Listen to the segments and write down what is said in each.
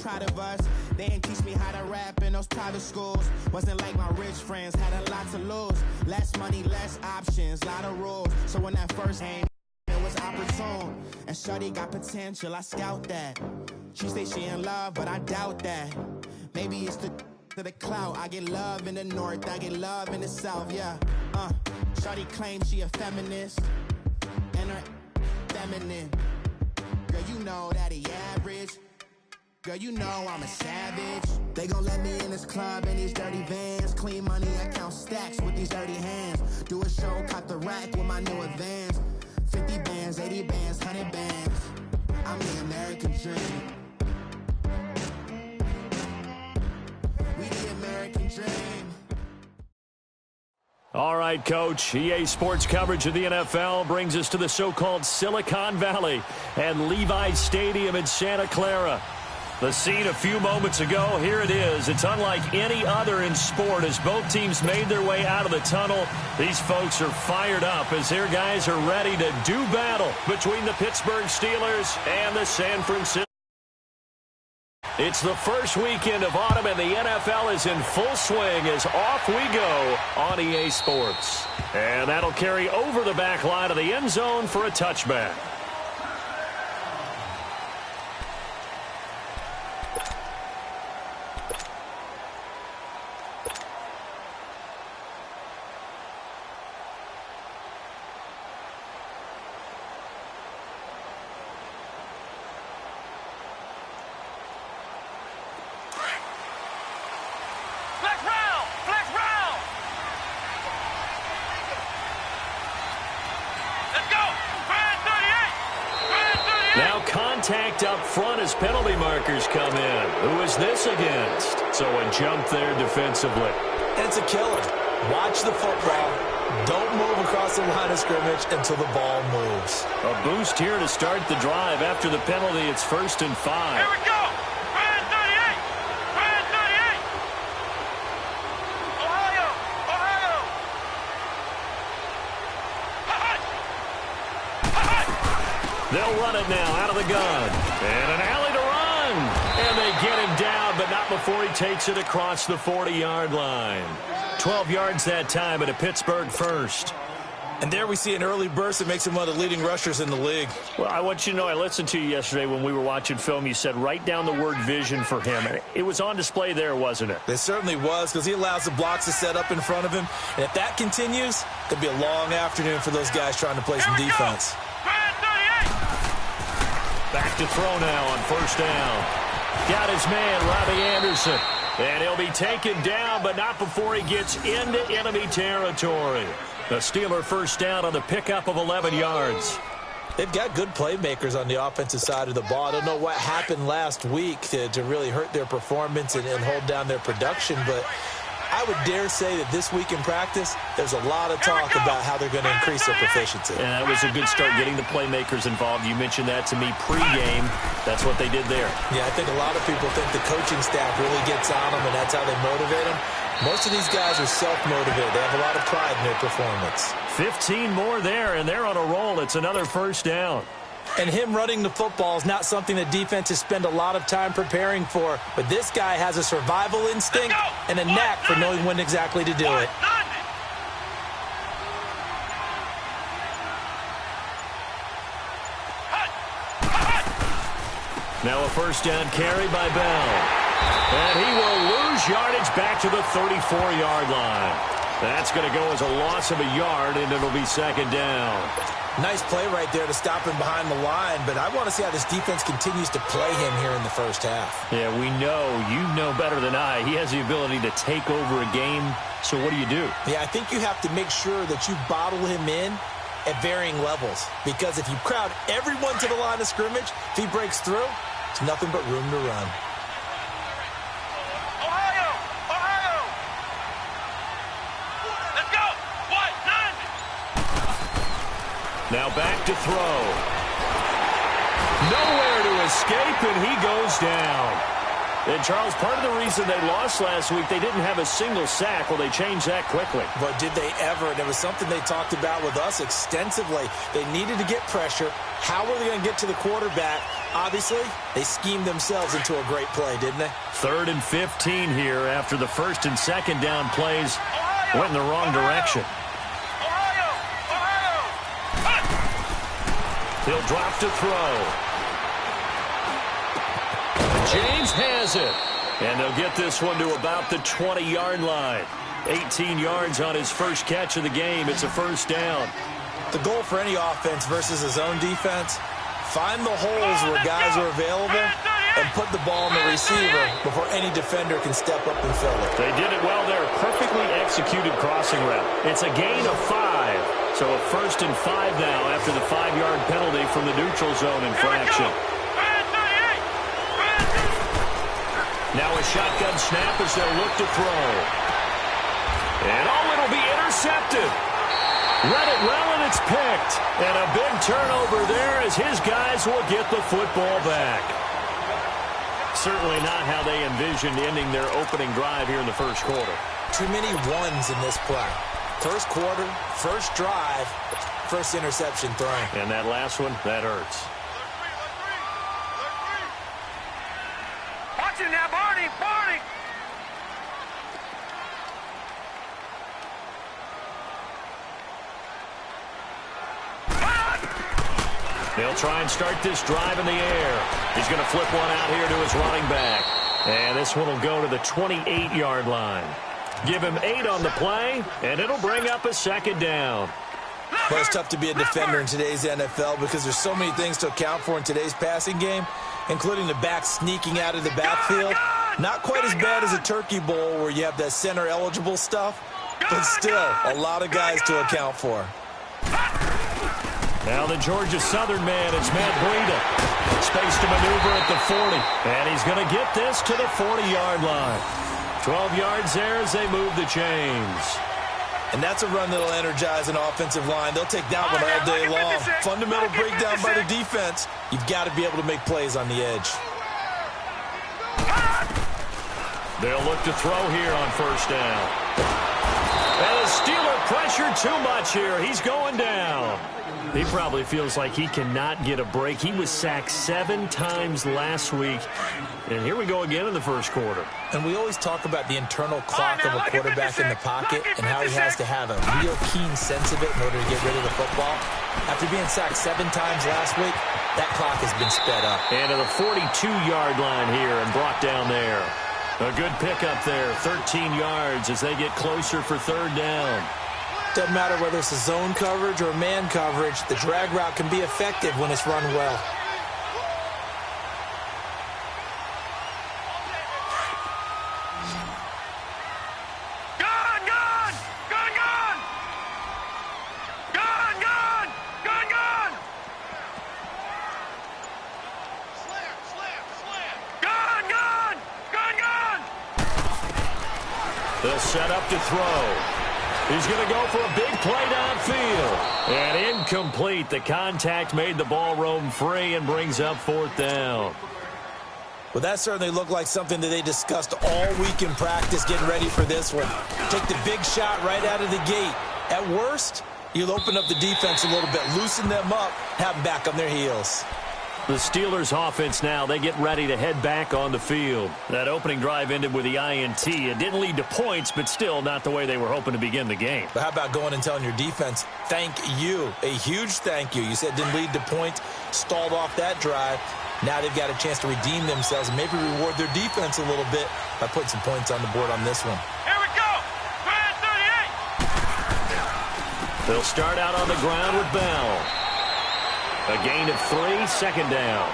proud of us. They didn't teach me how to rap in those private schools. Wasn't like my rich friends, had a lot to lose. Less money, less options, lot of rules. So when that first came, it was opportune. And shorty got potential, I scout that. She say she in love, but I doubt that. Maybe it's to the clout. I get love in the north, I get love in the south, yeah. Shorty claims she a feminist, and her feminine. Girl, you know that he average. Girl, you know I'm a savage. They gon' let me in this club in these dirty vans. Clean money, I count stacks with these dirty hands. Do a show, cut the rack with my new advance. 50 bands, 80 bands, 100 bands. I'm the American dream. We the American dream. All right, Coach. EA Sports coverage of the NFL brings us to the so-called Silicon Valley and Levi's Stadium in Santa Clara. The scene a few moments ago, here it is. It's unlike any other in sport as both teams made their way out of the tunnel. These folks are fired up as their guys are ready to do battle between the Pittsburgh Steelers and the San Francisco. It's the first weekend of autumn, and the NFL is in full swing as off we go on EA Sports. And that'll carry over the back line of the end zone for a touchback. Now contact up front as penalty markers come in. Who is this against? So a jump there defensively. It's a killer. Watch the football. Don't move across the line of scrimmage until the ball moves. A boost here to start the drive. After the penalty, it's 1st and 5. Here we go. Brand 38. Brand 38. Ohio. Ohio. They'll run it now out of the gun. And an alley to run. And they get him down, but not before he takes it across the 40-yard line. 12 yards that time at a Pittsburgh first. And there we see an early burst that makes him one of the leading rushers in the league. Well, I want you to know, I listened to you yesterday when we were watching film. You said write down the word vision for him. It was on display there, wasn't it? It certainly was, because he allows the blocks to set up in front of him. And if that continues, it'll be a long afternoon for those guys trying to play some defense. Back to throw now on 1st down. Got his man, Robbie Anderson. And he'll be taken down, but not before he gets into enemy territory. The Steeler 1st down on the pickup of 11 yards. They've got good playmakers on the offensive side of the ball. I don't know what happened last week to really hurt their performance and hold down their production, but I would dare say that this week in practice, there's a lot of talk about how they're going to increase their proficiency. And that was a good start, getting the playmakers involved. You mentioned that to me pregame. That's what they did there. Yeah, I think a lot of people think the coaching staff really gets on them, and that's how they motivate them. Most of these guys are self-motivated. They have a lot of pride in their performance. 15 more there, and they're on a roll. It's another 1st down. And him running the football is not something that defenses spend a lot of time preparing for. But this guy has a survival instinct and a knack for knowing when exactly to do it. Now a 1st down carry by Bell. And he will lose yardage back to the 34-yard line. That's going to go as a loss of a yard, and it'll be 2nd down. Nice play right there to stop him behind the line, but I want to see how this defense continues to play him here in the 1st half. Yeah, we know. You know better than I. He has the ability to take over a game, so what do you do? Yeah, I think you have to make sure that you bottle him in at varying levels, because if you crowd everyone to the line of scrimmage, if he breaks through, it's nothing but room to run. Ohio! Ohio! Let's go! What? 9! Now back to throw. Nowhere to escape, and he goes down. And, Charles, part of the reason they lost last week, they didn't have a single sack. Well, they changed that quickly. But did they ever? And it was something they talked about with us extensively. They needed to get pressure. How were they going to get to the quarterback? Obviously, they schemed themselves into a great play, didn't they? 3rd and 15 here after the first and second down plays went in the wrong direction. He'll drop to throw. James has it. And they'll get this one to about the 20-yard line. 18 yards on his first catch of the game. It's a first down. The goal for any offense versus his own defense, find the holes where guys are available and put the ball on the receiver before any defender can step up and fill it. They did it well there. Perfectly executed crossing route. It's a gain of 5. So a 1st and 5 now after the 5-yard penalty from the neutral zone infraction. Now a shotgun snap as they'll look to throw. And it'll be intercepted. Read it well, and it's picked. And a big turnover there as his guys will get the football back. Certainly not how they envisioned ending their opening drive here in the first quarter. Too many ones in this play. First quarter, first drive, first interception thrown. And that last one, that hurts. Watch it now, Barney! Barney! They'll try and start this drive in the air. He's going to flip one out here to his running back. And this one will go to the 28-yard line. Give him 8 on the play, and it'll bring up a second down. But it's tough to be a defender in today's NFL because there's so many things to account for in today's passing game, including the back sneaking out of the backfield. Not quite as bad as a Turkey Bowl where you have that center-eligible stuff, but still a lot of guys to account for. Now the Georgia Southern man, it's Matt Breida. Space to maneuver at the 40. And he's going to get this to the 40-yard line. 12 yards there as they move the chains. And that's a run that'll energize an offensive line. They'll take that one all day long. Fundamental breakdown by the defense. You've got to be able to make plays on the edge. They'll look to throw here on first down. And the Steeler pressured too much here. He's going down. He probably feels like he cannot get a break. He was sacked 7 times last week. And here we go again in the first quarter. And we always talk about the internal clock of a quarterback in the pocket and how he has to have a real keen sense of it in order to get rid of the football. After being sacked 7 times last week, that clock has been sped up. And to the 42-yard line here and brought down there. A good pickup there, 13 yards as they get closer for third down. Doesn't matter whether it's a zone coverage or man coverage, the drag route can be effective when it's run well. They'll set up to throw. He's going to go for a big play downfield. And incomplete. The contact made the ball roam free and brings up fourth down. Well, that certainly looked like something that they discussed all week in practice getting ready for this one. Take the big shot right out of the gate. At worst, you'll open up the defense a little bit, loosen them up, have them back on their heels. The Steelers offense now, they get ready to head back on the field. That opening drive ended with the INT. It didn't lead to points, but still not the way they were hoping to begin the game. But how about going and telling your defense, thank you, a huge thank you. You said it didn't lead to points, stalled off that drive. Now they've got a chance to redeem themselves and maybe reward their defense a little bit by putting some points on the board on this one. Here we go. 38. They'll start out on the ground with Bell. A gain of 3, second down.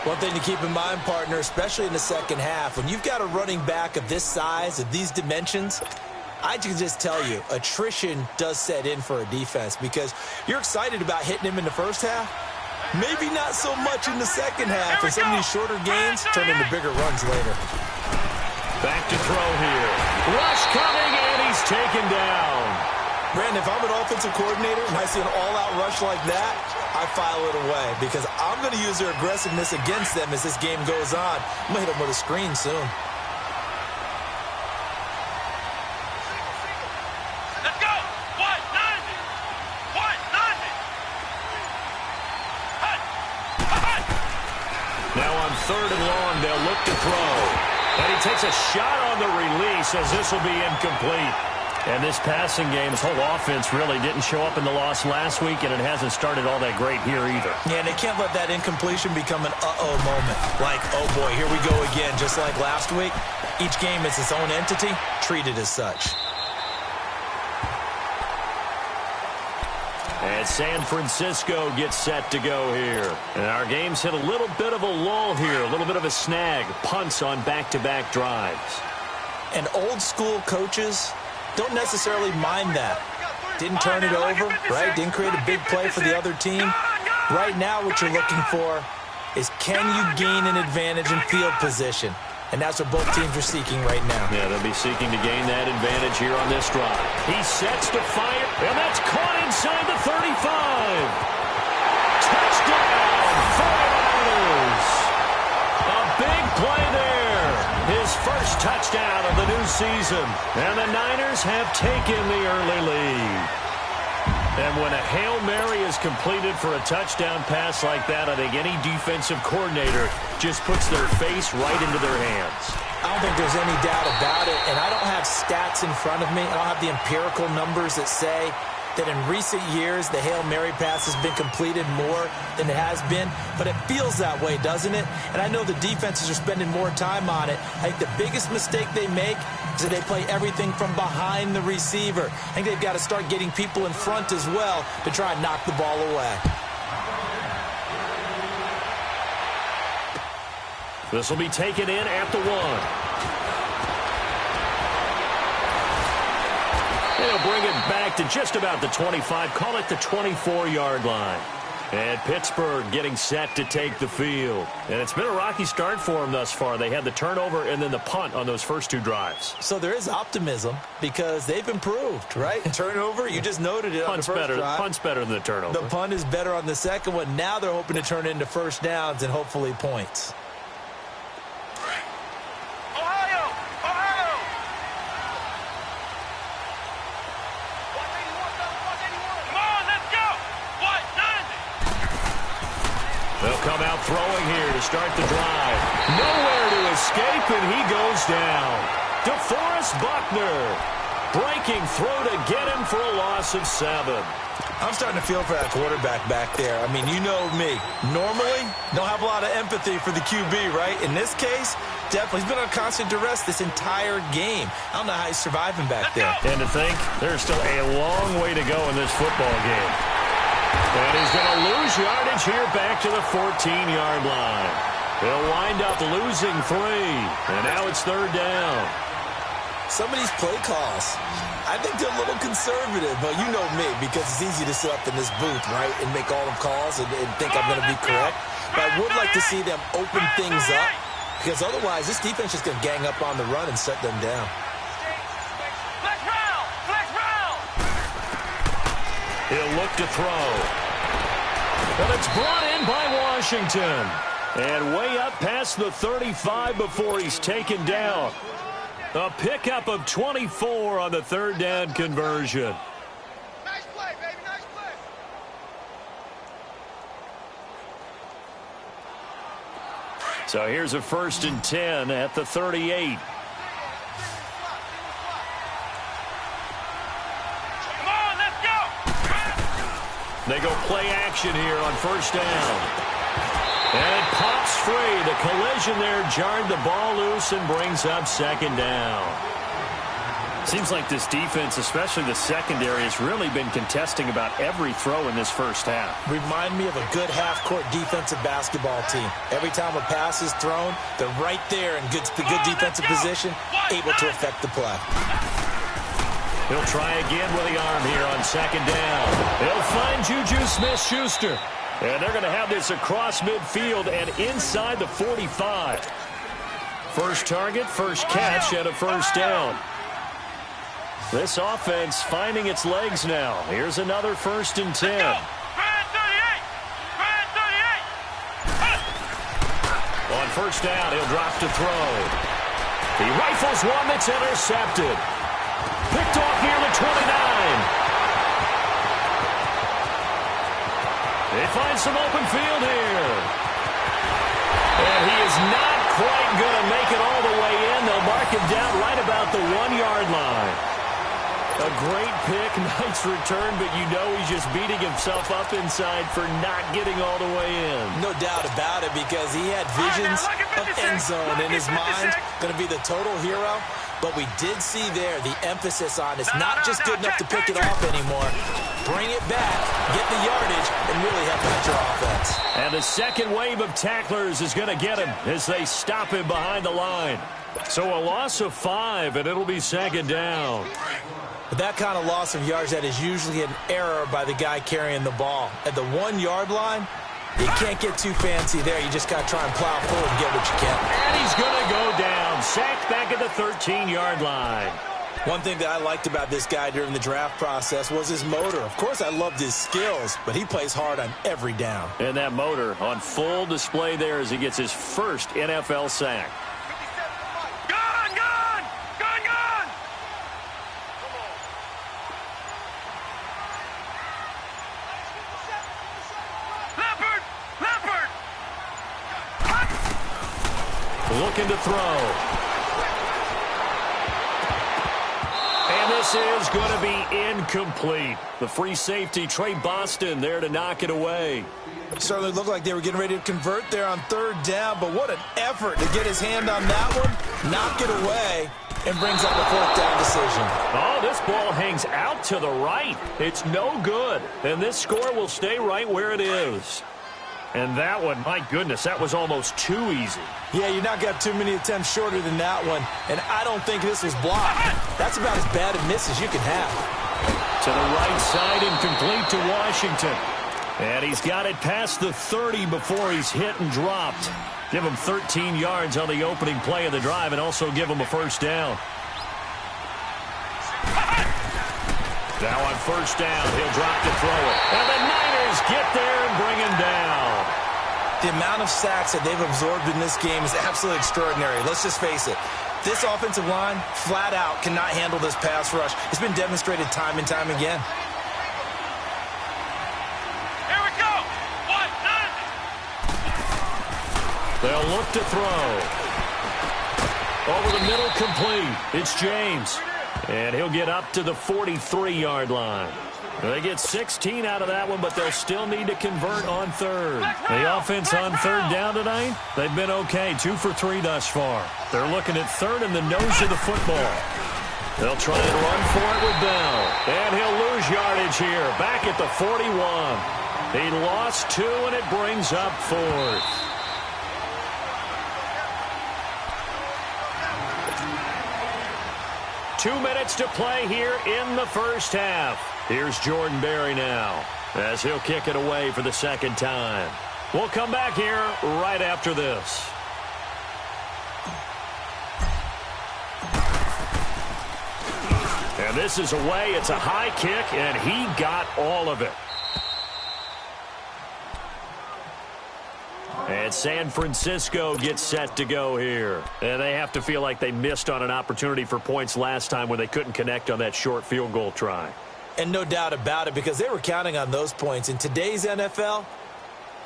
One thing to keep in mind, partner, especially in the second half, when you've got a running back of this size, of these dimensions, I can just tell you, attrition does set in for a defense because you're excited about hitting him in the first half. Maybe not so much in the second half, and some of these shorter gains turn into bigger runs later. Back to throw here. Rush coming, and he's taken down. Brandon, if I'm an offensive coordinator and I see an all-out rush like that, I file it away because I'm going to use their aggressiveness against them as this game goes on. I'm going to hit them with a screen soon. Let's go. 190. 190. Now on 3rd and long, they'll look to throw. And he takes a shot on the release as this will be incomplete. And this passing game's whole offense really didn't show up in the loss last week, and it hasn't started all that great here either. Yeah, and they can't let that incompletion become an uh-oh moment. Like, oh boy, here we go again, just like last week. Each game is its own entity, treated as such. And San Francisco gets set to go here. And our game's hit a little bit of a lull here, a little bit of a snag. Punts on back-to-back drives. And old-school coaches don't necessarily mind that. Didn't turn it over, right? Didn't create a big play for the other team. Right now what you're looking for is can you gain an advantage in field position? And that's what both teams are seeking right now. Yeah, they'll be seeking to gain that advantage here on this drive. He sets to fire, and that's caught inside the 35. Touchdown, 49ers. A big play there. His first touchdown of the new season. And the Niners have taken the early lead. And when a Hail Mary is completed for a touchdown pass like that, I think any defensive coordinator just puts their face right into their hands. I don't think there's any doubt about it, and I don't have stats in front of me. I don't have the empirical numbers that say that in recent years the Hail Mary pass has been completed more than it has been, but it feels that way, doesn't it? And I know the defenses are spending more time on it. I think the biggest mistake they make is that they play everything from behind the receiver. I think they've got to start getting people in front as well to try and knock the ball away. This will be taken in at the 1. They'll bring it back to just about the 25, call it the 24-yard line. And Pittsburgh getting set to take the field. And it's been a rocky start for them thus far. They had the turnover and then the punt on those first 2 drives. So there is optimism because they've improved, right? Turnover, you just noted it on the first drive. Punt's better than the turnover. The punt is better on the second one. Now they're hoping to turn it into first downs and hopefully points. They'll come out throwing here to start the drive. Nowhere to escape, and he goes down. DeForest Buckner breaking through to get him for a loss of 7. I'm starting to feel for that quarterback back there. I mean, you know me. Normally, don't have a lot of empathy for the QB, right? In this case, definitely. He's been on constant duress this entire game. I don't know how he's surviving back there. And to think, there's still a long way to go in this football game. And he's going to lose yardage here back to the 14-yard line. He'll wind up losing 3. And now it's 3rd down. Some of these play calls, I think they're a little conservative, but you know me, because it's easy to sit up in this booth, right, and make all the calls and think I'm going to be correct. But I would like to see them open things up, because otherwise this defense is going to gang up on the run and shut them down. Flex round! Flex round! He'll look to throw. But it's brought in by Washington. And way up past the 35 before he's taken down. A pickup of 24 on the 3rd down conversion. Nice play, baby, nice play. So here's a 1st and 10 at the 38. Come on, let's go. They go play action here on 1st down. And it pops free. The collision there jarred the ball loose and brings up 2nd down. Seems like this defense, especially the secondary, has really been contesting about every throw in this first half. Remind me of a good half-court defensive basketball team. Every time a pass is thrown, they're right there in good defensive position, able to affect the play. He'll try again with the arm here on 2nd down. He'll find Juju Smith-Schuster. And they're going to have this across midfield and inside the 45. First target, first catch, and a 1st down. This offense finding its legs now. Here's another 1st and 10. On 1st down, he'll drop to throw. He rifles one that's intercepted. Picked off near the 29. They find some open field here. And he is not quite going to make it all the way in. They'll mark him down right about the 1-yard line. A great pick, nice return, but you know he's just beating himself up inside for not getting all the way in. No doubt about it, because he had visions of end zone in his mind. Going to be the total hero. But we did see there the emphasis on it's not just good enough to pick it off anymore. Bring it back, get the yardage, and really help out your offense. And the second wave of tacklers is going to get him as they stop him behind the line. So a loss of 5, and it'll be 2nd down. But that kind of loss of yards, that is usually an error by the guy carrying the ball. At the 1-yard line, you can't get too fancy there. You just got to try and plow forward and get what you can. And he's going to go down. Sacked back at the 13-yard line. One thing that I liked about this guy during the draft process was his motor. Of course, I loved his skills, but he plays hard on every down. And that motor on full display there as he gets his first NFL sack. Looking to throw. And this is going to be incomplete. The free safety, Trey Boston, there to knock it away. It certainly looked like they were getting ready to convert there on 3rd down, but what an effort to get his hand on that one, knock it away, and brings up a 4th down decision. Oh, this ball hangs out to the right. It's no good, and this score will stay right where it is. And that one, my goodness, that was almost too easy. Yeah, you're not got too many attempts shorter than that one, and I don't think this was blocked. That's about as bad a miss as you can have. To the right side, incomplete to Washington. And he's got it past the 30 before he's hit and dropped. Give him 13 yards on the opening play of the drive and also give him a 1st down. Now on 1st down, he'll drop to throw it. And the Niners get there and bring him down. The amount of sacks that they've absorbed in this game is absolutely extraordinary. Let's just face it. This offensive line, flat out, cannot handle this pass rush. It's been demonstrated time and time again. Here we go. 1, 9. They'll look to throw. Over the middle, complete. It's James. And he'll get up to the 43-yard line. They get 16 out of that one, but they'll still need to convert on 3rd. The offense on 3rd down tonight, they've been okay, 2 for 3 thus far. They're looking at 3rd and the nose of the football. They'll try and run for it with Bell. And he'll lose yardage here, back at the 41. He lost 2, and it brings up 4th. Two minutes to play here in the 1st half. Here's Jordan Berry now as he'll kick it away for the 2nd time. We'll come back here right after this. And this is away. It's a high kick, and he got all of it. And San Francisco gets set to go here. And they have to feel like they missed on an opportunity for points last time when they couldn't connect on that short field goal try. And no doubt about it, because they were counting on those points. In today's NFL,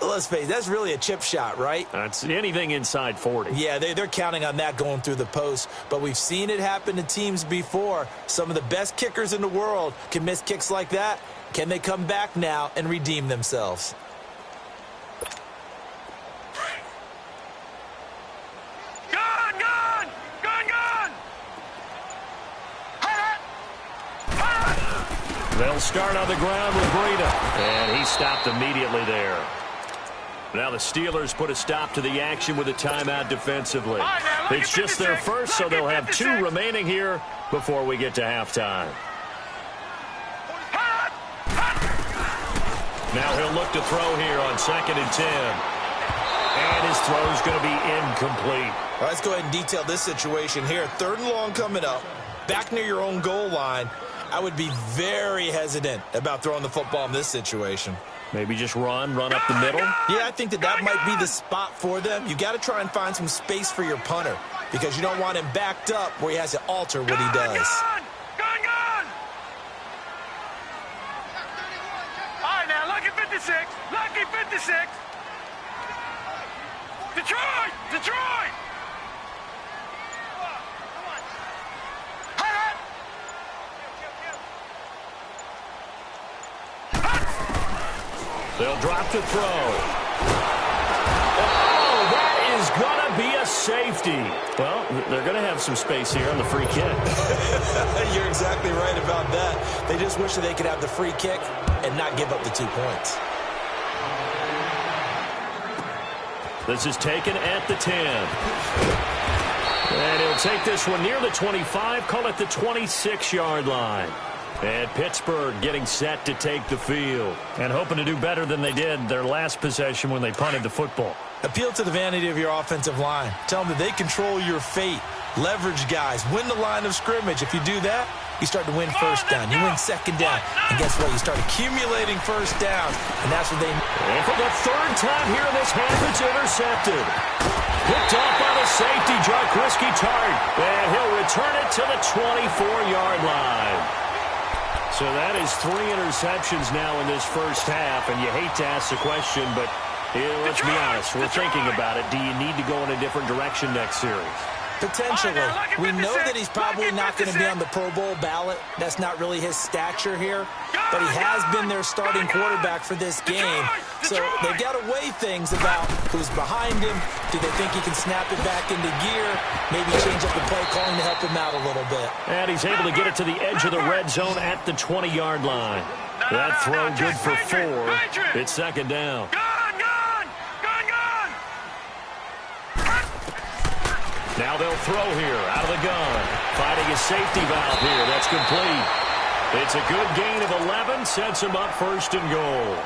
let's face it, that's really a chip shot, right? That's anything inside 40. Yeah, they're counting on that going through the post. But we've seen it happen to teams before. Some of the best kickers in the world can miss kicks like that. Can they come back now and redeem themselves? They'll start on the ground with Breida. And he stopped immediately there. Now the Steelers put a stop to the action with a timeout defensively. It's just their first, so they'll have 2 remaining here before we get to halftime. Now he'll look to throw here on 2nd and 10. And his throw's going to be incomplete. All right, let's go ahead and detail this situation here. 3rd and long coming up. back near your own goal line, I would be very hesitant about throwing the football in this situation. Maybe just run up the middle? Yeah, I think that might be the spot for them. You got to try and find some space for your punter because you don't want him backed up where he has to alter what he does. Gun! All right, now, lucky 56. Lucky 56. Detroit! They'll drop to throw. Oh, that is going to be a safety. Well, they're going to have some space here on the free kick. You're exactly right about that. They just wish that they could have the free kick and not give up the 2 points. This is taken at the 10. And he'll take this one near the 25, call it the 26-yard line. And Pittsburgh getting set to take the field and hoping to do better than they did their last possession when they punted the football. Appeal to the vanity of your offensive line. Tell them that they control your fate. Leverage guys. Win the line of scrimmage. If you do that, you start to win first down. You win second down. And guess what? You start accumulating first downs. And that's what they... And for the third time here in this half, it's intercepted. Picked off by the safety, Jaquiski Tartt. And he'll return it to the 24-yard line. So that is 3 interceptions now in this first half, and you hate to ask the question, but let's be honest, we're thinking about it. Do you need to go in a different direction next series? Potentially. We know that he's probably not going to be on the Pro Bowl ballot. That's not really his stature here. But he has been their starting quarterback for this game. So they've got to weigh things about who's behind him. Do they think he can snap it back into gear? Maybe change up the play calling to help him out a little bit. And he's able to get it to the edge of the red zone at the 20-yard line. That throw good for 4. It's second down. Now they'll throw here out of the gun. Finding a safety valve here. That's complete. It's a good gain of 11. Sets him up first and goal.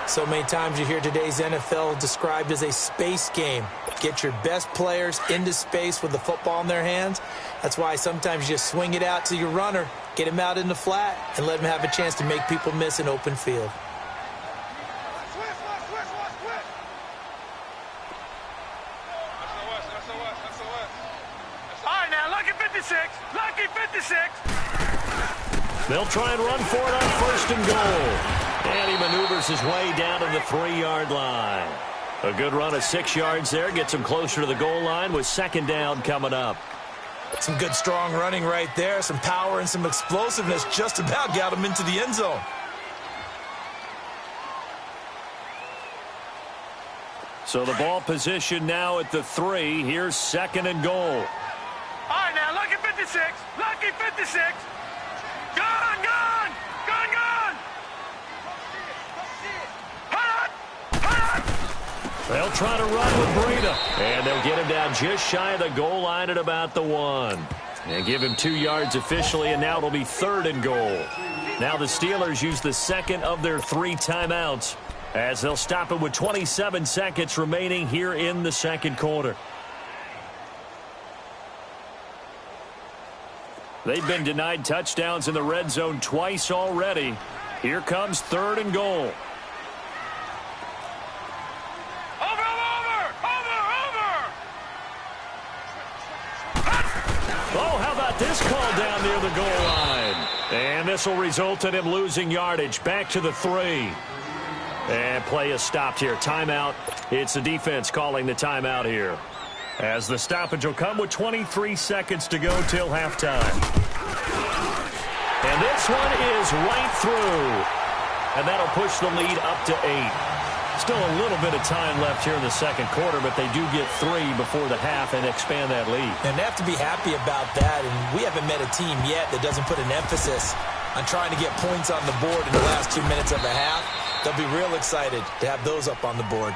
So many times you hear today's NFL described as a space game. Get your best players into space with the football in their hands. That's why sometimes you just swing it out to your runner, get him out in the flat, and let him have a chance to make people miss an open field. Lucky 56. They'll try and run for it on first and goal. And he maneuvers his way down to the 3-yard line. A good run of 6 yards there. Gets him closer to the goal line with second down coming up. Some good strong running right there. Some power and some explosiveness. Just about got him into the end zone. So the ball position now at the 3. Here's second and goal. All right, now, lucky 56. Lucky 56. Gun! They'll try to run with Breida. And they'll get him down just shy of the goal line at about the 1. And give him 2 yards officially, and now it'll be third and goal. Now the Steelers use the second of their 3 timeouts as they'll stop it with 27 seconds remaining here in the second quarter. They've been denied touchdowns in the red zone twice already. Here comes third and goal. Oh, how about this call down near the goal line? And this will result in him losing yardage. Back to the 3. And play is stopped here. Timeout. It's the defense calling the timeout here, as the stoppage will come with 23 seconds to go till halftime. And this one is right through. And that'll push the lead up to 8. Still a little bit of time left here in the second quarter, but they do get 3 before the half and expand that lead. And they have to be happy about that. And we haven't met a team yet that doesn't put an emphasis on trying to get points on the board in the last 2 minutes of a half. They'll be real excited to have those up on the board.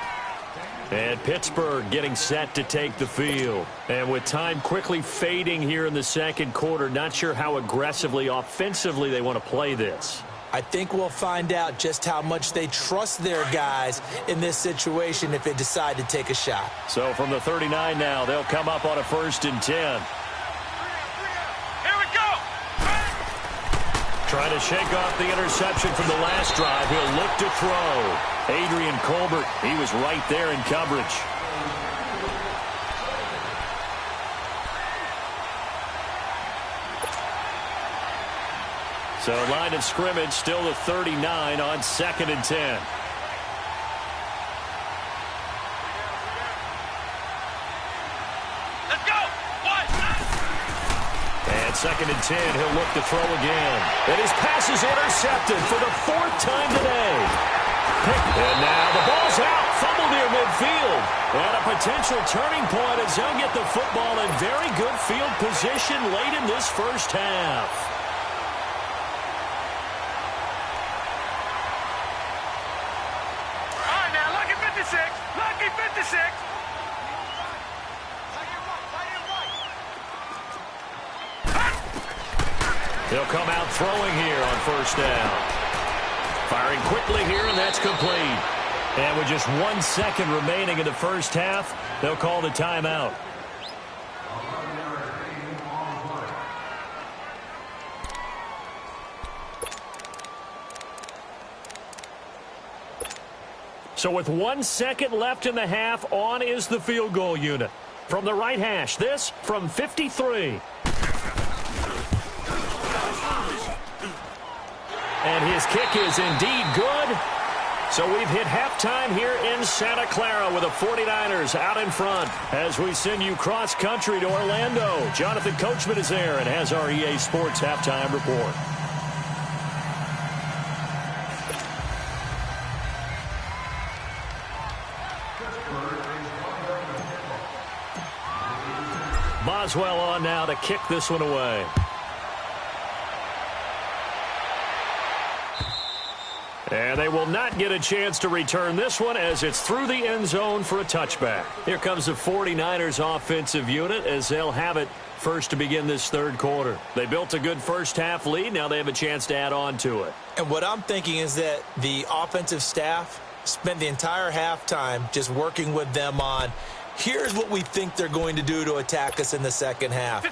And Pittsburgh getting set to take the field. And with time quickly fading here in the second quarter, not sure how aggressively, offensively they want to play this. I think we'll find out just how much they trust their guys in this situation if they decide to take a shot. So from the 39 now, they'll come up on a 1st and 10. Here we go! Trying to shake off the interception from the last drive. He'll look to throw. Adrian Colbert, he was right there in coverage. So line of scrimmage still the 39 on 2nd and 10. Let's go. One. And 2nd and 10, he'll look to throw again. And his pass is intercepted for the 4th time today. And now the ball's out. Fumble near midfield. And a potential turning point as they'll get the football in very good field position late in this first half. Lucky 56. He'll come out throwing here on 1st down. Firing quickly here, and that's complete. And with just 1 second remaining in the first half, they'll call the timeout. So with 1 second left in the half, on is the field goal unit. From the right hash, this from 53. And his kick is indeed good. So we've hit halftime here in Santa Clara with the 49ers out in front. As we send you cross-country to Orlando, Jonathan Coachman is there and has our EA Sports halftime report. Boswell on now to kick this one away. And they will not get a chance to return this one as it's through the end zone for a touchback. Here comes the 49ers offensive unit as they'll have it first to begin this 3rd quarter. They built a good first half lead. Now they have a chance to add on to it. And what I'm thinking is that the offensive staff spent the entire halftime just working with them on, here's what we think they're going to do to attack us in the second half.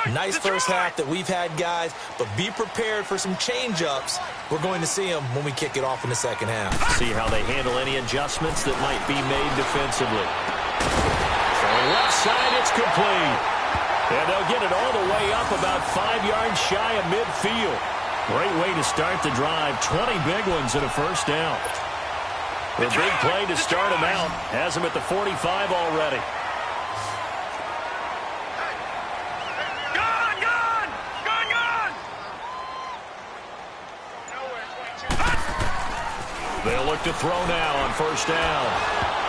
Nice first half that we've had, guys, but be prepared for some change-ups. We're going to see them when we kick it off in the second half. See how they handle any adjustments that might be made defensively. Throwing left side, it's complete. And they'll get it all the way up about 5 yards shy of midfield. Great way to start the drive. 20 big ones and a first down. The big play to start him out. Has him at the 45 already. Gone, gone! Gone, gone! They'll look to throw now on 1st down.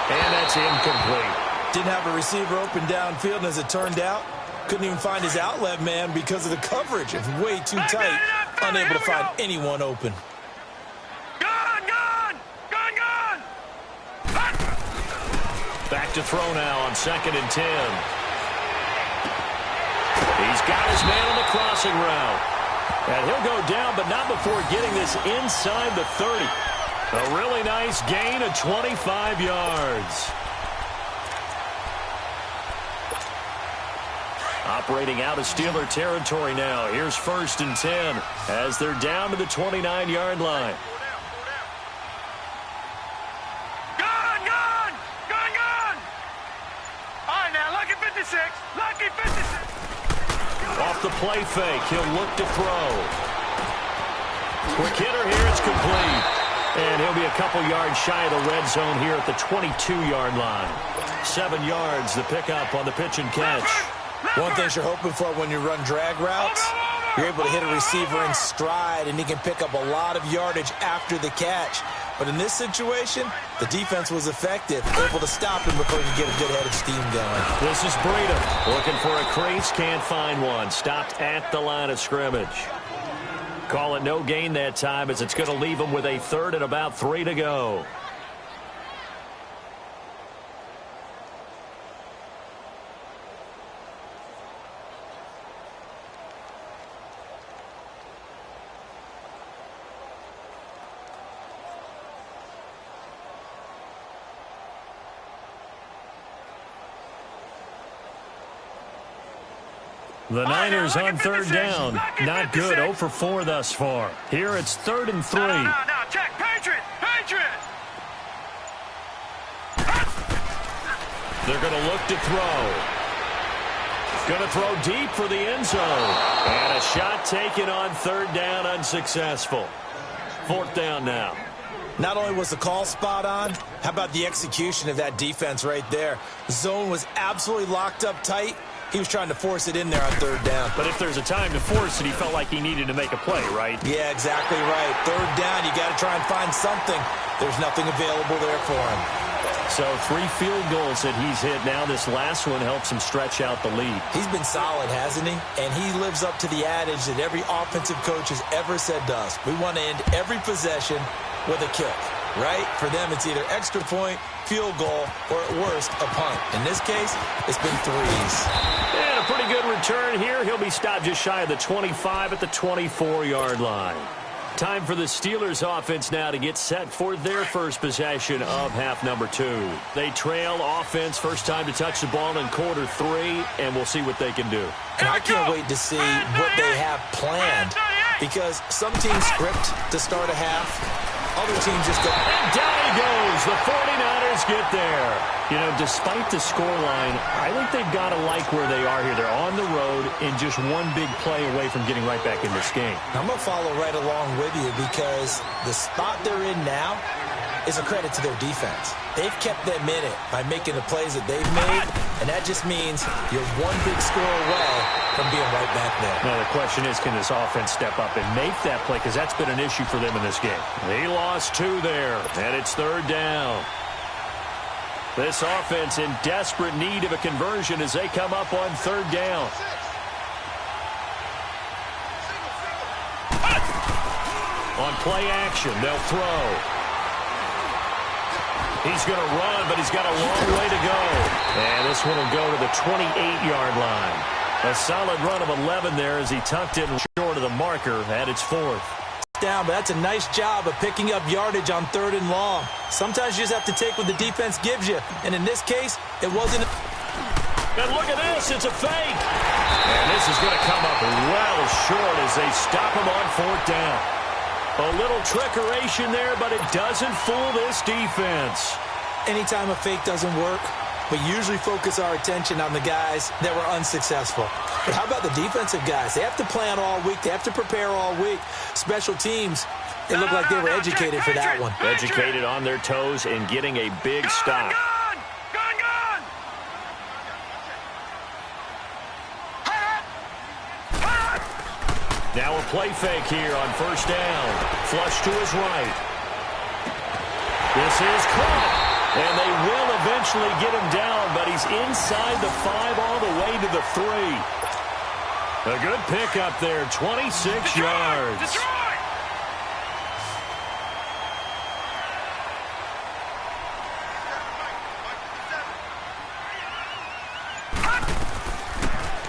And that's incomplete. Didn't have a receiver open downfield, and as it turned out, couldn't even find his outlet man because of the coverage. It's way too tight. Unable to find anyone open. Back to throw now on 2nd and 10. He's got his man on the crossing route. And he'll go down, but not before getting this inside the 30. A really nice gain of 25 yards. Operating out of Steeler territory now. Here's 1st and 10 as they're down to the 29-yard line. Lucky 56. Off the play fake, he'll look to throw. Quick hitter here, it's complete. And he'll be a couple yards shy of the red zone here at the 22-yard line. 7 yards, the pickup on the pitch and catch. One thing you're hoping for when you run drag routes, you're able to hit a receiver in stride, and he can pick up a lot of yardage after the catch. But in this situation, the defense was effective, able to stop him before he could get a good head of steam going. This is Breida looking for a crease, can't find one. Stopped at the line of scrimmage. Call it no gain that time as it's going to leave him with a 3rd and about 3 to go. The Niners on third down. Not good. 0 for 4 thus far. Here it's 3rd and 3. No, check. Patriot! They're going to look to throw. Going to throw deep for the end zone. And a shot taken on 3rd down, unsuccessful. 4th down now. Not only was the call spot on, how about the execution of that defense right there? The zone was absolutely locked up tight. He was trying to force it in there on 3rd down. But if there's a time to force it, he felt like he needed to make a play, right? Yeah, exactly right. 3rd down, you got to try and find something. There's nothing available there for him. So 3 field goals that he's hit now. This last one helps him stretch out the lead. He's been solid, hasn't he? And he lives up to the adage that every offensive coach has ever said to us. We want to end every possession with a kick, right? For them, it's either extra point, field goal, or at worst, a punt. In this case, it's been 3s. And a pretty good return here. He'll be stopped just shy of the 25 at the 24-yard line. Time for the Steelers offense now to get set for their first possession of half number 2. They trail offense, first time to touch the ball in quarter 3, and we'll see what they can do. And I can't wait to see what they have planned, because some teams script to start a half. Other teams just go. And down he goes. The 49ers get there. You know, despite the scoreline, I think they've got to like where they are here. They're on the road and just one big play away from getting right back in this game. I'm going to follow right along with you, because the spot they're in now is a credit to their defense. They've kept them in it by making the plays that they've made, and that just means you're one big score away from being right back there. Now, the question is, can this offense step up and make that play? Because that's been an issue for them in this game. He lost 2 there, and it's 3rd down. This offense in desperate need of a conversion as they come up on 3rd down. On play action, they'll throw. He's going to run, but he's got a long way to go. And this one will go to the 28-yard line. A solid run of 11 there as he tucked in short of the marker at its 4th. Down, but that's a nice job of picking up yardage on 3rd and long. Sometimes you just have to take what the defense gives you. And in this case, it wasn't. And look at this. It's a fake. And this is going to come up well short as they stop him on 4th down. A little trickeration there, but it doesn't fool this defense. Anytime a fake doesn't work, we usually focus our attention on the guys that were unsuccessful. But how about the defensive guys? They have to plan all week. They have to prepare all week. Special teams, they look like they were educated for that one. Educated on their toes and getting a big stop. Now a play fake here on 1st down. Flush to his right. This is caught. And they will eventually get him down, but he's inside the 5 all the way to the 3. A good pickup there, 26 yards.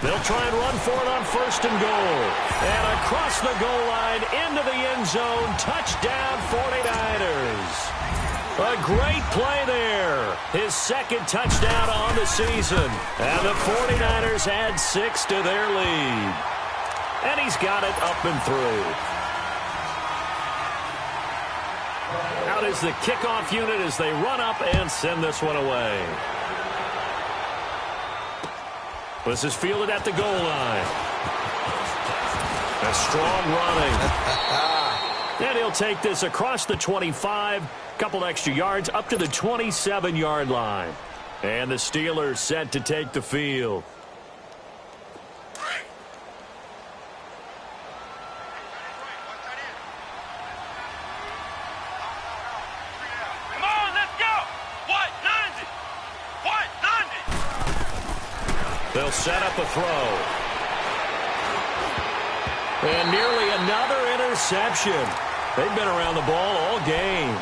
They'll try and run for it on 1st and goal. And across the goal line, into the end zone, touchdown 49ers. A great play there. His 2nd touchdown on the season. And the 49ers add 6 to their lead. And he's got it up and through. Out is the kickoff unit as they run up and send this one away. This is fielded at the goal line. A strong running. And he'll take this across the 25. Couple extra yards up to the 27-yard line. And the Steelers set to take the field. Come on, let's go. What? 90. What? 90. They'll set up a throw. And nearly another interception. They've been around the ball all game.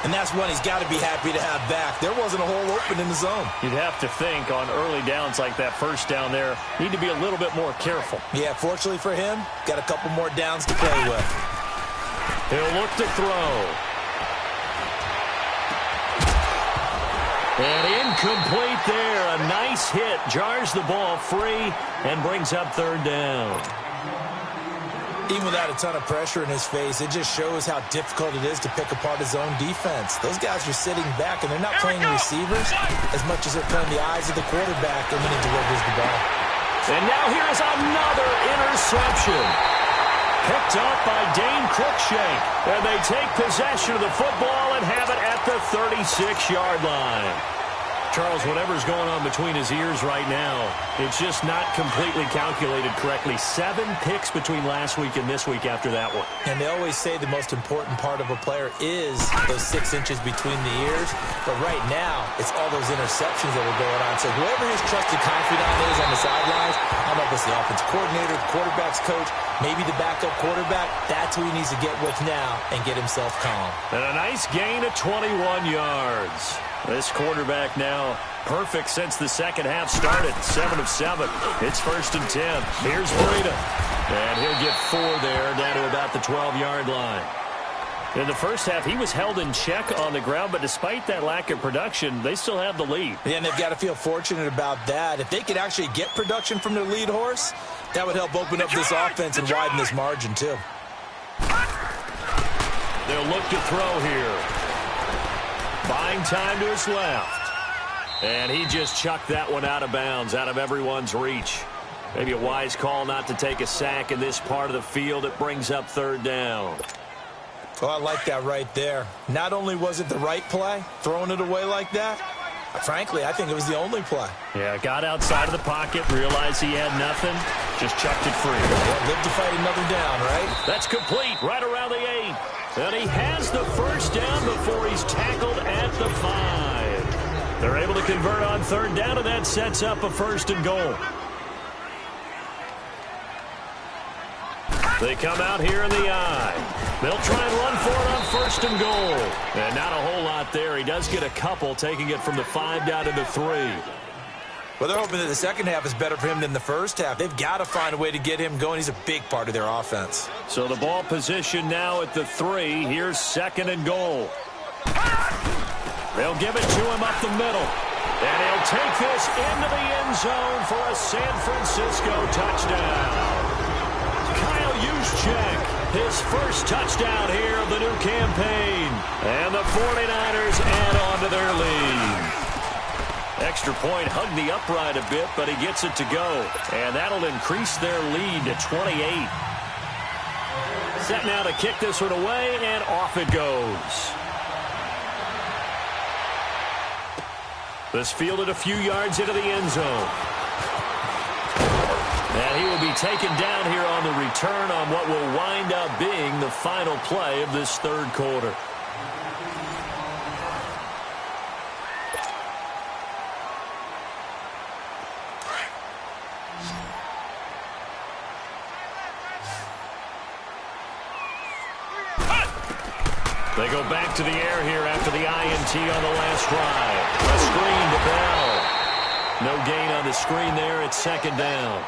And that's one he's got to be happy to have back. There wasn't a hole open in the zone. You'd have to think on early downs like that 1st down there, need to be a little bit more careful. Yeah, fortunately for him, got a couple more downs to play with. He'll look to throw. And incomplete there. A nice hit. Jars the ball free and brings up third down. Even without a ton of pressure in his face, it just shows how difficult it is to pick apart his own defense. Those guys are sitting back, and they're not playing receivers as much as they're playing the eyes of the quarterback and when he delivers the ball. And now here is another interception. Picked up by Dane Cruikshank. And they take possession of the football and have it at the 36-yard line. Charles, whatever's going on between his ears right now, it's just not completely calculated correctly. 7 picks between last week and this week after that one. And they always say the most important part of a player is those 6 inches between the ears. But right now, it's all those interceptions that are going on. So whoever his trusted confidant is on the sidelines, I don't know if it's the offensive coordinator, the quarterback's coach, maybe the backup quarterback, that's who he needs to get with now and get himself calm. And a nice gain of 21 yards. This quarterback now perfect since the second half started. 7 of 7. It's 1st and 10. Here's Breida. And he'll get 4 there down to about the 12-yard line. In the first half, he was held in check on the ground, but despite that lack of production, they still have the lead. Yeah, and they've got to feel fortunate about that. If they could actually get production from their lead horse, that would help open up this offense and widen this margin, too. They'll look to throw here. Buying time to his left. And he just chucked that one out of bounds, out of everyone's reach. Maybe a wise call not to take a sack in this part of the field. It brings up third down. Well, I like that right there. Not only was it the right play, throwing it away like that, frankly, I think it was the only play. Yeah, got outside of the pocket, realized he had nothing, just chucked it free. Well, live to fight another down, right? That's complete, right around the 8. And he has the first down before he's tackled at the 5. They're able to convert on third down, and that sets up a 1st and goal. They come out here in the eye. They'll try and run for it on 1st and goal. And not a whole lot there. He does get a couple, taking it from the 5 down to the 3. Well, they're hoping that the second half is better for him than the first half. They've got to find a way to get him going. He's a big part of their offense. So the ball position now at the 3. Here's 2nd and goal. They'll give it to him up the middle. And he'll take this into the end zone for a San Francisco touchdown. Kyle Juszczyk, his first touchdown here of the new campaign. And the 49ers add on to their lead. Extra point hugged the upright a bit, but he gets it to go. And that'll increase their lead to 28. Set now to kick this one away, and off it goes. This fielded a few yards into the end zone. And he will be taken down here on the return on what will wind up being the final play of this third quarter. They go back to the air here after the INT on the last drive. A screen to Bell. No gain on the screen there. It's 2nd down.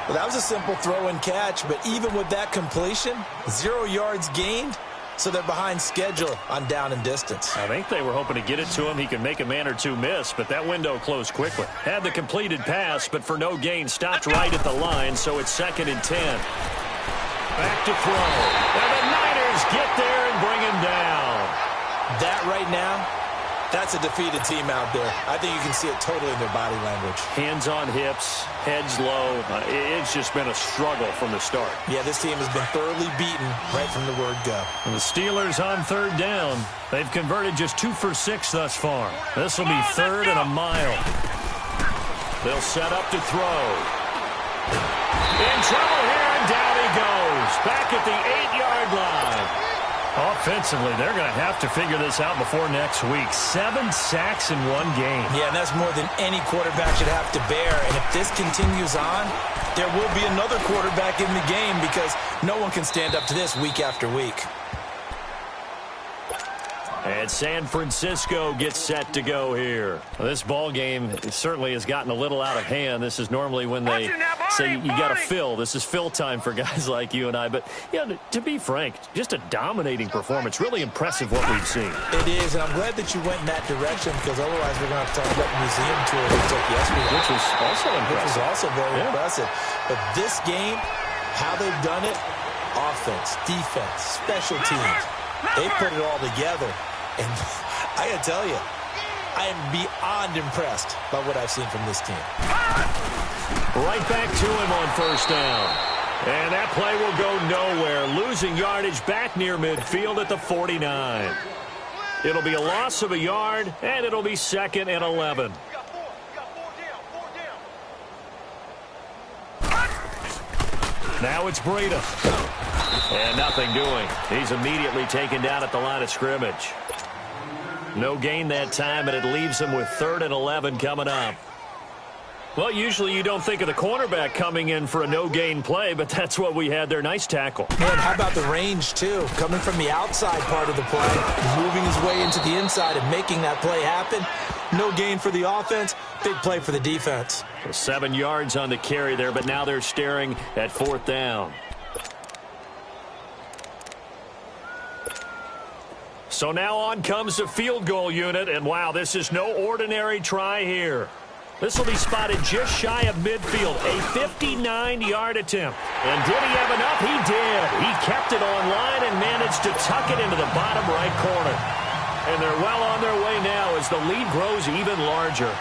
Well, that was a simple throw and catch, but even with that completion, 0 yards gained, so they're behind schedule on down and distance. I think they were hoping to get it to him. He could make a man or two miss, but that window closed quickly. Had the completed pass, but for no gain, stopped right at the line, so it's 2nd and 10. Back to throw. And the Niners get there and bring him down. That right now, that's a defeated team out there. I think you can see it totally in their body language. Hands on hips, heads low. It's just been a struggle from the start. Yeah, this team has been thoroughly beaten right from the word go. And the Steelers on third down. They've converted just 2 for 6 thus far. This will be 3rd and a mile. They'll set up to throw. In trouble here, and down he goes. Back at the 8-yard line. Offensively, they're going to have to figure this out before next week. 7 sacks in one game. Yeah, and that's more than any quarterback should have to bear. And if this continues on, there will be another quarterback in the game because no one can stand up to this week after week. And San Francisco gets set to go here. Well, this ball game certainly has gotten a little out of hand. This is normally when they say you got to fill. This is fill time for guys like you and I. But, yeah, to be frank, just a dominating performance. Really impressive what we've seen. It is, and I'm glad that you went in that direction because otherwise we're going to have to talk about the museum tour we took yesterday. Which was also impressive. Which was also very impressive. But this game, how they've done it, offense, defense, special teams, they put it all together. And I got to tell you, I am beyond impressed by what I've seen from this team. Right back to him on first down. And that play will go nowhere. Losing yardage back near midfield at the 49. It'll be a loss of a yard, and it'll be 2nd and 11. Now it's Breida. And nothing doing. He's immediately taken down at the line of scrimmage. No gain that time, and it leaves him with 3rd and 11 coming up. Well, usually you don't think of the cornerback coming in for a no-gain play, but that's what we had there. Nice tackle. Man, how about the range, too? Coming from the outside part of the play, moving his way into the inside and making that play happen. No gain for the offense, big play for the defense. 7 yards on the carry there, but now they're staring at 4th down. So now on comes the field goal unit, and wow, this is no ordinary try here. This will be spotted just shy of midfield, a 59-yard attempt. And did he have enough? He did. He kept it on line and managed to tuck it into the bottom right corner. And they're well on their way now as the lead grows even larger.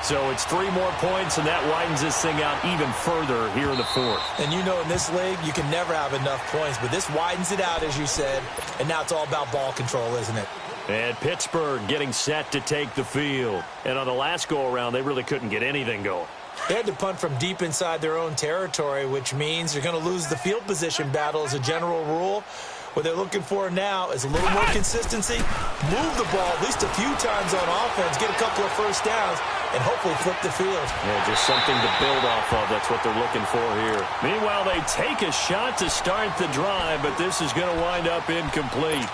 So it's 3 more points, and that widens this thing out even further here in the 4th. And you know in this league, you can never have enough points, but this widens it out, as you said, and now it's all about ball control, isn't it? And Pittsburgh getting set to take the field. And on the last go-around, they really couldn't get anything going. They had to punt from deep inside their own territory, which means they're going to lose the field position battle as a general rule. What they're looking for now is a little more consistency, move the ball at least a few times on offense, get a couple of first downs, and hopefully flip the field. Yeah, just something to build off of. That's what they're looking for here. Meanwhile, they take a shot to start the drive, but this is going to wind up incomplete.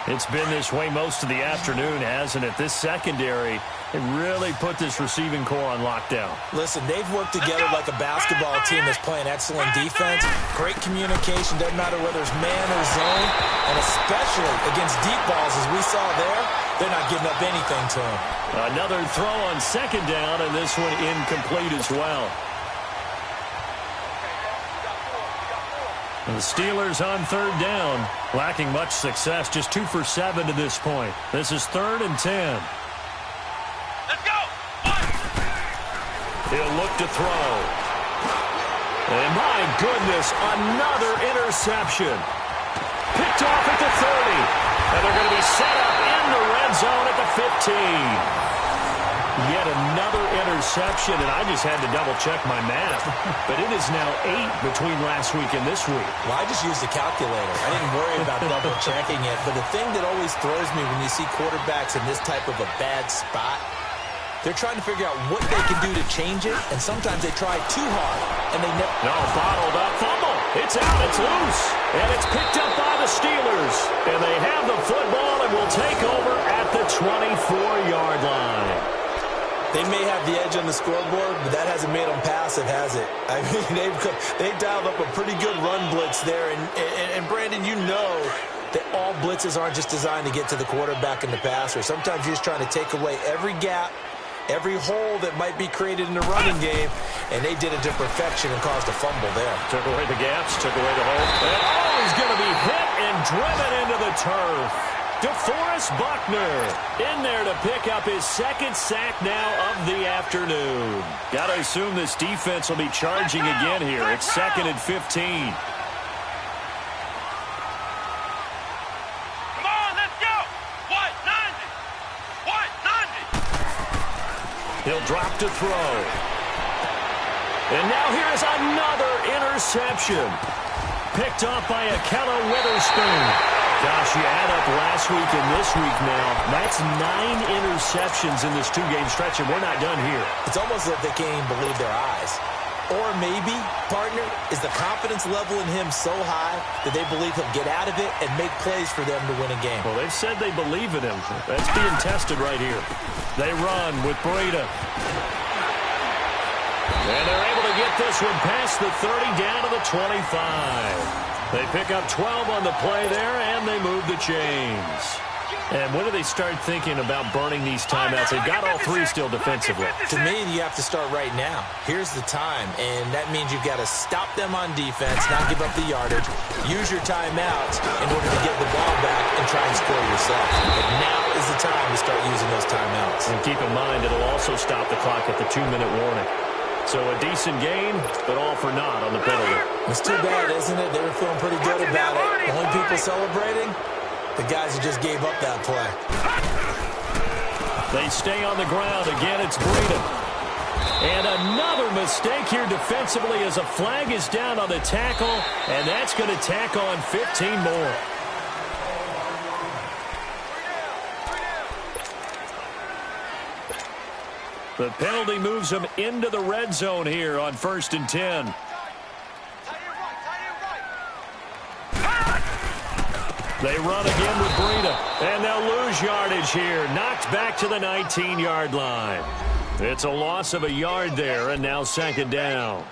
It's been this way most of the afternoon, hasn't it? This secondary, it really put this receiving core on lockdown. Listen, they've worked together like a basketball team that's playing excellent defense. Great communication, doesn't matter whether it's man or zone. And especially against deep balls, as we saw there, they're not giving up anything to them. Another throw on 2nd down, and this one incomplete as well. The Steelers on 3rd down, lacking much success, just 2 for 7 to this point. This is 3rd and 10. Let's go! He'll look to throw. And my goodness, another interception. Picked off at the 30. And they're going to be set up in the red zone at the 15. Yet another interception, and I just had to double-check my math. But it is now 8 between last week and this week. Well, I just used the calculator. I didn't worry about double-checking it. But the thing that always throws me when you see quarterbacks in this type of a bad spot, they're trying to figure out what they can do to change it, and sometimes they try too hard, and they never... No, bottled up, fumble. It's out, it's loose, and it's picked up by the Steelers. And they have the football and will take over at the 24-yard line. They may have the edge on the scoreboard, but that hasn't made them passive, has it? I mean, they've dialed up a pretty good run blitz there. And Brandon, you know that all blitzes aren't just designed to get to the quarterback and the passer. Sometimes you're just trying to take away every gap, every hole that might be created in the running game, and they did it to perfection and caused a fumble there. Took away the gaps, took away the hole. And he's going to be hit and driven into the turf. DeForest Buckner in there to pick up his 2nd sack now of the afternoon. Got to assume this defense will be charging again here. It's 2nd and 15. Come on, let's go! White 90! White 90! He'll drop to throw. And now here's another interception. Picked off by Akella Witherspoon. Gosh, you add up last week and this week now. That's 9 interceptions in this 2-game stretch, and we're not done here. It's almost like they can't even believe their eyes. Or maybe, partner, is the confidence level in him so high that they believe he'll get out of it and make plays for them to win a game? Well, they've said they believe in him. That's being tested right here. They run with Breida. And they're able to get this one past the 30 down to the 25. They pick up 12 on the play there, and they move the chains. And when do they start thinking about burning these timeouts? They've got all three still defensively. To me, you have to start right now. Here's the time, and that means you've got to stop them on defense, not give up the yardage, use your timeouts in order to get the ball back and try and score yourself. But now is the time to start using those timeouts. And keep in mind, it'll also stop the clock at the 2-minute warning. So a decent gain, but all for naught on the penalty. It's too bad, isn't it? They were feeling pretty good about it. Only people celebrating? The guys who just gave up that play. They stay on the ground. Again, it's Breida. And another mistake here defensively as a flag is down on the tackle, and that's going to tack on 15 more. The penalty moves them into the red zone here on 1st and 10. They run again with Breida, and they'll lose yardage here. Knocked back to the 19-yard line. It's a loss of a yard there, and now 2nd down.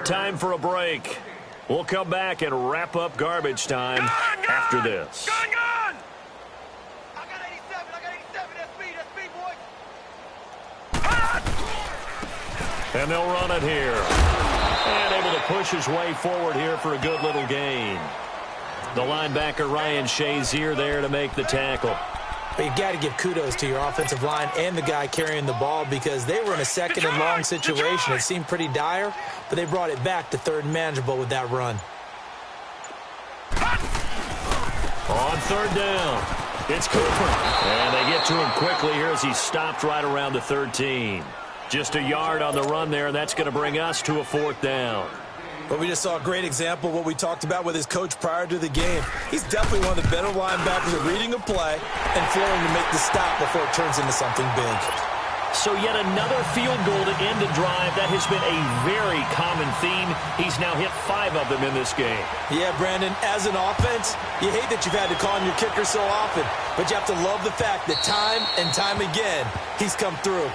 Time for a break. We'll come back and wrap up garbage time after this. And they'll run it here. And able to push his way forward here for a good little gain. The linebacker, Ryan Shazier, there to make the tackle. But you've got to give kudos to your offensive line and the guy carrying the ball because they were in a 2nd and long situation. It seemed pretty dire, but they brought it back to 3rd and manageable with that run. On 3rd down, it's Cooper. And they get to him quickly here as he stopped right around the 13. Just a yard on the run there, and that's going to bring us to a 4th down. But we just saw a great example of what we talked about with his coach prior to the game. He's definitely one of the better linebackers at reading a play and flowing to make the stop before it turns into something big. So yet another field goal to end a drive. That has been a very common theme. He's now hit 5 of them in this game. Yeah, Brandon, as an offense, you hate that you've had to call on your kicker so often, but you have to love the fact that time and time again, he's come through.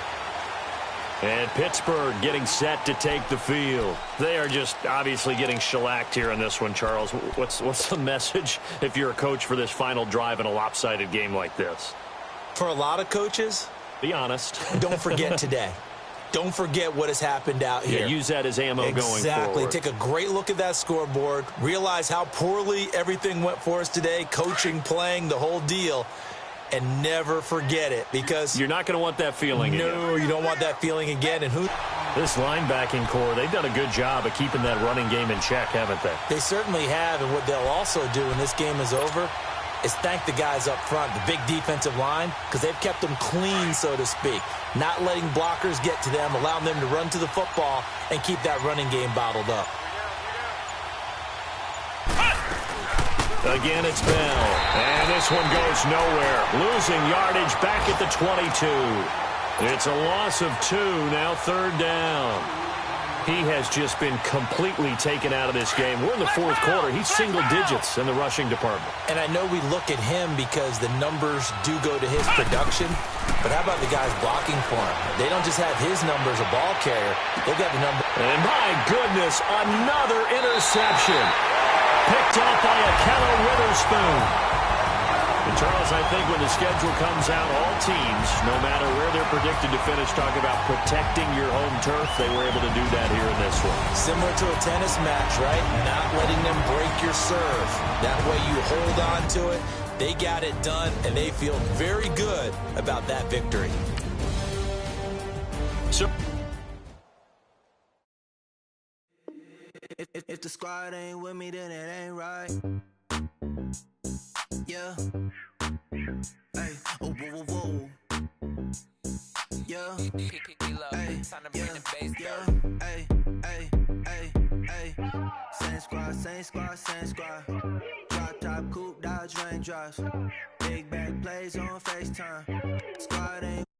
And Pittsburgh getting set to take the field. They are just obviously getting shellacked here in this one, Charles. What's the message if you're a coach for this final drive in a lopsided game like this? For a lot of coaches, be honest. Don't forget today. Don't forget what has happened out here. Yeah, use that as ammo going forward. Exactly. Take a great look at that scoreboard. Realize how poorly everything went for us today. Coaching, playing, the whole deal. And never forget it, because you're not going to want that feeling again. No, you don't want that feeling again. And this linebacking core, they've done a good job of keeping that running game in check, haven't they? They certainly have, and what they'll also do when this game is over is thank the guys up front, the big defensive line, because they've kept them clean, so to speak, not letting blockers get to them, allowing them to run to the football and keep that running game bottled up. Again, it's Bell. And this one goes nowhere. Losing yardage back at the 22. It's a loss of 2, now 3rd down. He has just been completely taken out of this game. We're in the 4th quarter. He's single digits in the rushing department. And I know we look at him because the numbers do go to his production, but how about the guys blocking for him? They don't just have his number as a ball carrier. They've got the number. And my goodness, another interception. Picked off by Akello Witherspoon. And Charles, I think when the schedule comes out, all teams, no matter where they're predicted to finish, talk about protecting your home turf. They were able to do that here in this one. Similar to a tennis match, right? Not letting them break your serve. That way you hold on to it. They got it done, and they feel very good about that victory. So if the squad ain't with me, then it ain't right. Yeah. Hey. Oh, whoa, whoa, whoa. Yeah. Hey. Yeah. Hey. Hey. Hey. Hey. Same squad, same squad, same squad. Drop top, coupe, Dodge raindrops. Big bang play always on FaceTime. Squad ain't